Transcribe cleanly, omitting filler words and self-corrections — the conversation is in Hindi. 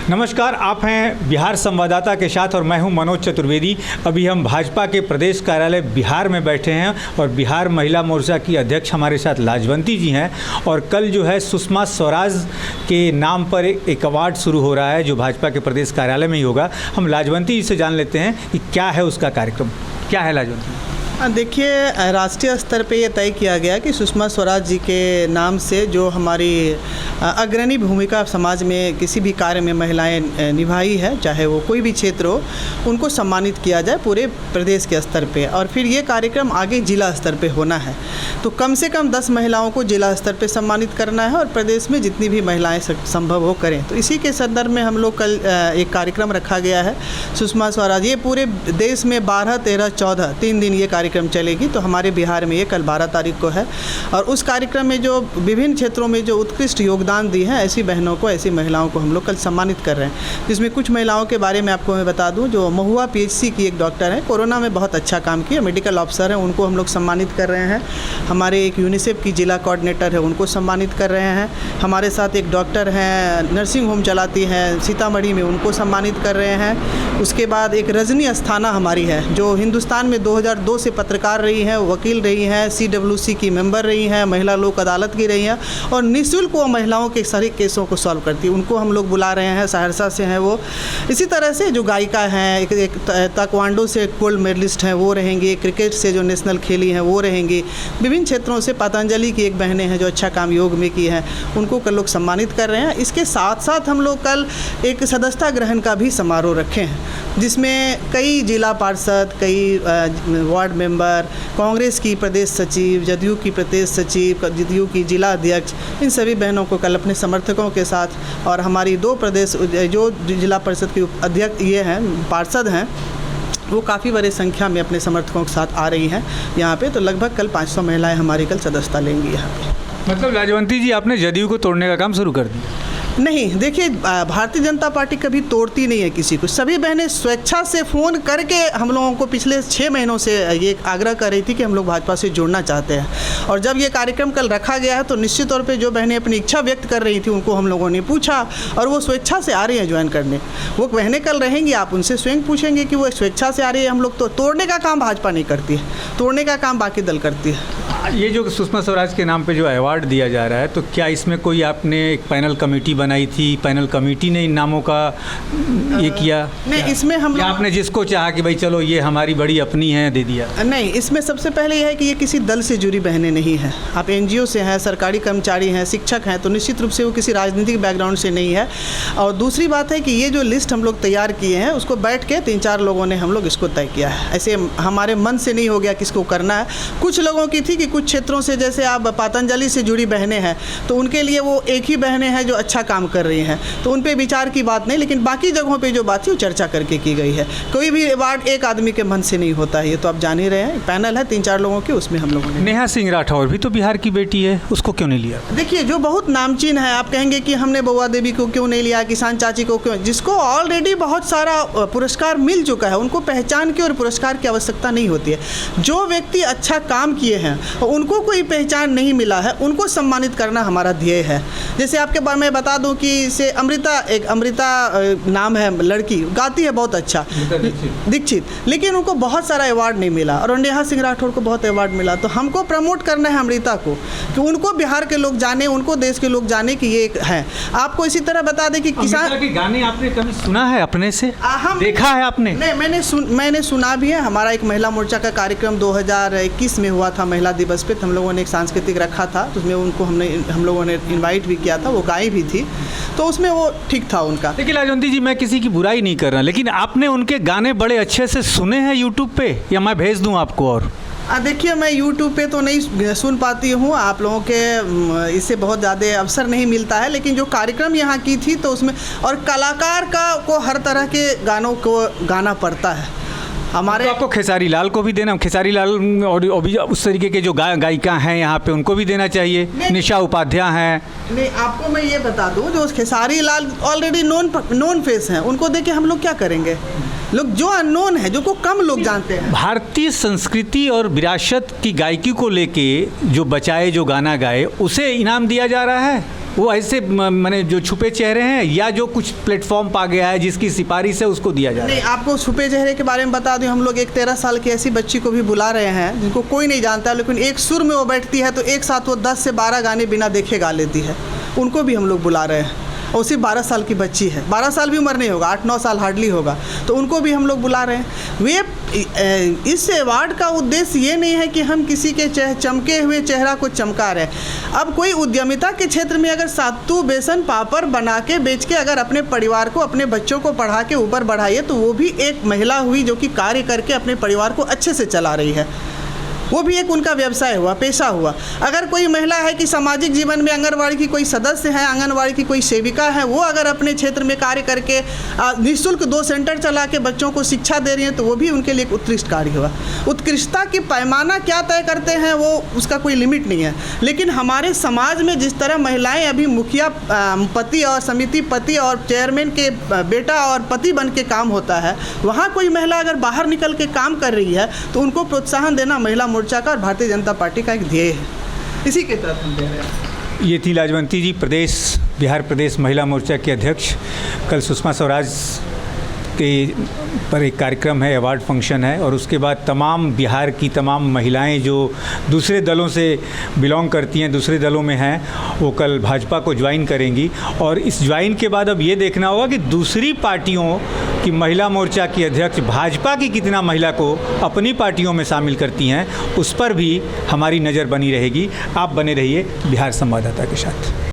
नमस्कार, आप हैं बिहार संवाददाता के साथ और मैं हूं मनोज चतुर्वेदी। अभी हम भाजपा के प्रदेश कार्यालय बिहार में बैठे हैं और बिहार महिला मोर्चा की अध्यक्ष हमारे साथ लाजवंती जी हैं। और कल जो है सुषमा स्वराज के नाम पर एक अवार्ड शुरू हो रहा है जो भाजपा के प्रदेश कार्यालय में ही होगा। हम लाजवंती जी से जान लेते हैं कि क्या है उसका कार्यक्रम, क्या है लाजवंती? देखिए, राष्ट्रीय स्तर पे ये तय किया गया कि सुषमा स्वराज जी के नाम से जो हमारी अग्रणी भूमिका समाज में किसी भी कार्य में महिलाएं निभाई है, चाहे वो कोई भी क्षेत्र हो, उनको सम्मानित किया जाए पूरे प्रदेश के स्तर पे। और फिर ये कार्यक्रम आगे जिला स्तर पे होना है, तो कम से कम 10 महिलाओं को जिला स्तर पे सम्मानित करना है और प्रदेश में जितनी भी महिलाएँ संभव हो करें। तो इसी के संदर्भ में हम लोग कल एक कार्यक्रम रखा गया है सुषमा स्वराज। ये पूरे देश में 12, 13, 14 3 दिन ये कार्यक्रम चलेगी। तो हमारे बिहार में ये कल 12 तारीख को है और उस कार्यक्रम में जो विभिन्न क्षेत्रों में जो उत्कृष्ट योगदान दिए हैं ऐसी बहनों को, ऐसी महिलाओं को हम लोग कल सम्मानित कर रहे हैं। जिसमें कुछ महिलाओं के बारे में आपको मैं बता दूं, जो महुआ PHC की एक डॉक्टर है, कोरोना में बहुत अच्छा काम किया, मेडिकल ऑफिसर हैं, उनको हम लोग सम्मानित कर रहे हैं। हमारे एक यूनिसेफ की जिला कोऑर्डिनेटर है, उनको सम्मानित कर रहे हैं। हमारे साथ एक डॉक्टर हैं, नर्सिंग होम चलाती हैं सीतामढ़ी में, उनको सम्मानित कर रहे हैं। उसके बाद एक रजनी अस्थाना हमारी है, जो हिंदुस्तान में 2002 से पत्रकार रही हैं, वकील रही हैं, CWC की मेंबर रही हैं, महिला लोक अदालत की रही हैं और निःशुल्क वो महिलाओं के सारे केसों को सॉल्व करती है। उनको हम लोग बुला रहे हैं, सहरसा से हैं वो। इसी तरह से जो गायिका हैं, एक ताइक्वांडो से गोल्ड मेडलिस्ट हैं, वो रहेंगी। क्रिकेट से जो नेशनल खेली हैं वो रहेंगी। विभिन्न क्षेत्रों से पतंजलि की एक बहनें हैं जो अच्छा काम योग में की हैं, उनको कल लोग सम्मानित कर रहे हैं। इसके साथ साथ हम लोग कल एक सदस्यता ग्रहण का भी समारोह रखे हैं, जिसमें कई जिला पार्षद, कई वार्ड मेंबर, कांग्रेस की प्रदेश सचिव, जदयू की प्रदेश सचिव, जदयू की जिला अध्यक्ष, इन सभी बहनों को कल अपने समर्थकों के साथ और हमारी 2 प्रदेश जो जिला परिषद की अध्यक्ष ये हैं, पार्षद हैं, वो काफ़ी बड़ी संख्या में अपने समर्थकों के साथ आ रही हैं यहाँ पे। तो लगभग कल 500 महिलाएं हमारी कल सदस्यता लेंगी यहाँ पे। मतलब लाजवंती जी, आपने जदयू को तोड़ने का काम शुरू कर दिया? नहीं, देखिए, भारतीय जनता पार्टी कभी तोड़ती नहीं है किसी को। सभी बहनें स्वेच्छा से फ़ोन करके हम लोगों को पिछले 6 महीनों से ये आग्रह कर रही थी कि हम लोग भाजपा से जुड़ना चाहते हैं। और जब ये कार्यक्रम कल रखा गया है तो निश्चित तौर पे जो बहनें अपनी इच्छा व्यक्त कर रही थी उनको हम लोगों ने पूछा और वो स्वेच्छा से आ रही हैं ज्वाइन करने। वो बहनें कल रहेंगी, आप उनसे स्वयं पूछेंगे कि वो स्वेच्छा से आ रही है। हम लोग तो तोड़ने का काम भाजपा नहीं करती है, तोड़ने का काम बाकी दल करती है। ये जो सुषमा स्वराज के नाम पे जो अवार्ड दिया जा रहा है, तो क्या इसमें कोई आपने एक पैनल कमेटी बनाई थी, पैनल कमेटी ने इन नामों का ये किया? नहीं, इसमें हम आपने जिसको चाहा कि भाई चलो ये हमारी बड़ी अपनी है, दे दिया? नहीं, इसमें सबसे पहले यह है कि ये किसी दल से जुड़ी बहनें नहीं हैं। आप NGO से हैं, सरकारी कर्मचारी हैं, शिक्षक हैं, तो निश्चित रूप से वो किसी राजनीतिक बैकग्राउंड से नहीं है। और दूसरी बात है कि ये जो लिस्ट हम लोग तैयार किए हैं उसको बैठ के 3-4 लोगों ने हम लोग इसको तय किया है। ऐसे हमारे मन से नहीं हो गया किसको करना है। कुछ लोगों की थी कि कुछ क्षेत्रों से, जैसे आप पतंजलि से जुड़ी बहनें हैं तो उनके लिए वो एक ही बहनें हैं जो अच्छा काम कर रही हैं, तो उन पे विचार की बात नहीं, लेकिन बाकी जगहों पे जो बात है वो चर्चा करके की गई है। कोई भी अवार्ड एक आदमी के मन से नहीं होता है, ये तो आप जान ही रहे हैं। पैनल है 3-4 लोगों की, उसमें हम लोगों ने। नेहा सिंह राठौर भी तो बिहार की बेटी है, उसको क्यों नहीं लिया? देखिए, जो बहुत नामचीन है, आप कहेंगे कि हमने बउआ देवी को क्यों नहीं लिया, किसान चाची को क्यों, जिसको ऑलरेडी बहुत सारा पुरस्कार मिल चुका है, उनको पहचान की और पुरस्कार की आवश्यकता नहीं होती है। जो व्यक्ति अच्छा काम किए हैं उनको कोई पहचान नहीं मिला है, उनको सम्मानित करना हमारा ध्येय है। जैसे आपके बारे में बता दूं कि से अमृता नाम है, लड़की गाती है बहुत अच्छा, दीक्षित, लेकिन उनको बहुत सारा अवार्ड नहीं मिला और नेहा सिंह राठौर को बहुत अवार्ड मिला। तो हमको प्रमोट करना है अमृता को, कि उनको बिहार के लोग जाने, उनको देश के लोग जाने कि ये है। आपको इसी तरह बता दें कि किसान के गाने आपने कभी सुना है अपने से? देखा है आपने? नहीं, मैंने सुना भी है। हमारा एक महिला मोर्चा का कार्यक्रम 2021 में हुआ था, महिला दिवस पे, हम लोगों ने एक सांस्कृतिक रखा था, तो उसमें उनको हम लोगों ने इनवाइट भी किया था, वो गाई भी थी, तो उसमें वो ठीक था उनका। देखिए लाजवंती जी, मैं किसी की बुराई नहीं कर रहा, लेकिन आपने उनके गाने बड़े अच्छे से सुने हैं यूट्यूब पे, या मैं भेज दूं आपको? और देखिए, मैं यूट्यूब पे तो नहीं सुन पाती हूँ, आप लोगों के इससे बहुत ज़्यादा अवसर नहीं मिलता है, लेकिन जो कार्यक्रम यहाँ की थी तो उसमें, और कलाकार को हर तरह के गानों को गाना पड़ता है। हमारे तो आपको खेसारी लाल को भी देना, खेसारी लाल और भी उस तरीके के जो गायिका हैं यहाँ पे, उनको भी देना चाहिए। निशा उपाध्याय हैं। नहीं, आपको मैं ये बता दूँ, जो Khesari Lal already known face हैं, उनको दे के हम लोग क्या करेंगे? लोग जो अननोन है, जो को कम लोग जानते हैं। भारतीय संस्कृति और विरासत की गायकी को लेके जो बचाए, जो गाना गाए, उसे इनाम दिया जा रहा है। वो ऐसे माने जो छुपे चेहरे हैं या जो कुछ प्लेटफॉर्म पा गया है जिसकी सिफारिश है उसको दिया जा रहा है? नहीं, आपको छुपे चेहरे के बारे में बता दूं, हम लोग एक 13 साल की ऐसी बच्ची को भी बुला रहे हैं जिनको कोई नहीं जानता, लेकिन एक सुर में वो बैठती है तो एक साथ वो 10 से 12 गाने बिना देखे गा लेती है। उनको भी हम लोग बुला रहे हैं और सिर्फ 12 साल की बच्ची है, 12 साल भी उम्र नहीं होगा, 8-9 साल हार्डली होगा, तो उनको भी हम लोग बुला रहे हैं। वे इस अवार्ड का उद्देश्य ये नहीं है कि हम किसी के चमके हुए चेहरा को चमका रहे हैं। अब कोई उद्यमिता के क्षेत्र में अगर सत्तू बेसन पापड़ बना के बेच के अगर अपने परिवार को, अपने बच्चों को पढ़ा के ऊपर बढ़ाइए, तो वो भी एक महिला हुई जो कि कार्य करके अपने परिवार को अच्छे से चला रही है। वो भी एक उनका व्यवसाय हुआ, पेशा हुआ। अगर कोई महिला है कि सामाजिक जीवन में आंगनवाड़ी की कोई सदस्य है, आंगनवाड़ी की कोई सेविका है, वो अगर अपने क्षेत्र में कार्य करके निःशुल्क 2 सेंटर चला के बच्चों को शिक्षा दे रही हैं, तो वो भी उनके लिए एक उत्कृष्ट कार्य हुआ। उत्कृष्टता की पैमाना क्या तय करते हैं वो उसका कोई लिमिट नहीं है, लेकिन हमारे समाज में जिस तरह महिलाएँ अभी मुखिया पति और समिति पति और चेयरमैन के बेटा और पति बन के काम होता है, वहाँ कोई महिला अगर बाहर निकल के काम कर रही है तो उनको प्रोत्साहन देना महिला मोर्चा का और भारतीय जनता पार्टी का एक ध्येय है। इसी के तहत हम दे रहे हैं। ये थी लाजवंती जी, बिहार प्रदेश महिला मोर्चा के अध्यक्ष। कल सुषमा स्वराज के पर एक कार्यक्रम है, अवार्ड फंक्शन है, और उसके बाद तमाम बिहार की तमाम महिलाएं जो दूसरे दलों से बिलोंग करती हैं, दूसरे दलों में हैं, वो कल भाजपा को ज्वाइन करेंगी। और इस ज्वाइन के बाद अब ये देखना होगा कि दूसरी पार्टियों की महिला मोर्चा की अध्यक्ष भाजपा की कितना महिला को अपनी पार्टियों में शामिल करती हैं, उस पर भी हमारी नज़र बनी रहेगी। आप बने रहिए बिहार संवाददाता के साथ।